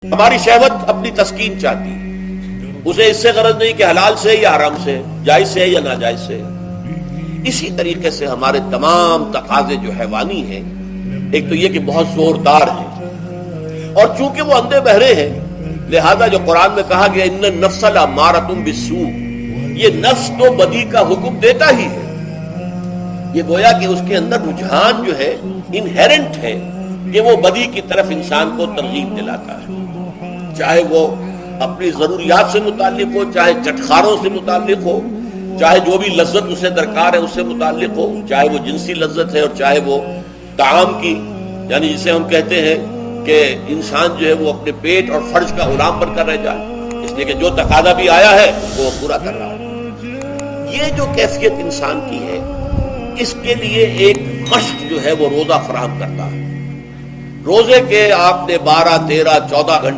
ہماری شہوت اپنی تسکین چاہتی ہے، اسے اس سے غرض نہیں کہ حلال سے یا حرام سے، جائز سے یا ناجائز سے۔ اسی طریقے سے ہمارے تمام تقاضے جو حیوانی ہیں، ایک تو یہ کہ بہت زوردار ہیں، اور چونکہ وہ اندھے بہرے ہیں، لہذا جو قرآن میں کہا گیا ان النفس لامارۃ بالسوء، یہ نفس تو بدی کا حکم دیتا ہی ہے۔ یہ گویا کہ اس کے اندر رجحان جو ہے انہیرنٹ ہے کہ وہ بدی کی طرف انسان کو ترغیب دلاتا ہے، چاہے وہ اپنی ضروریات سے متعلق ہو، چاہے چٹخاروں سے متعلق ہو، چاہے جو بھی لذت اسے درکار ہے اس سے متعلق ہو، چاہے وہ جنسی لذت ہے اور چاہے وہ طعام کی، یعنی جسے ہم کہتے ہیں کہ انسان جو ہے وہ اپنے پیٹ اور فرج کا غلام بن کر رہ جائے، اس لیے کہ جو تقاضا بھی آیا ہے وہ پورا کر رہا ہے۔ یہ جو کیفیت انسان کی ہے، اس کے لیے ایک مشق جو ہے وہ روزہ فراہم کرتا ہے۔ روزے کے آپ نے 12، 13، 14 گھنٹے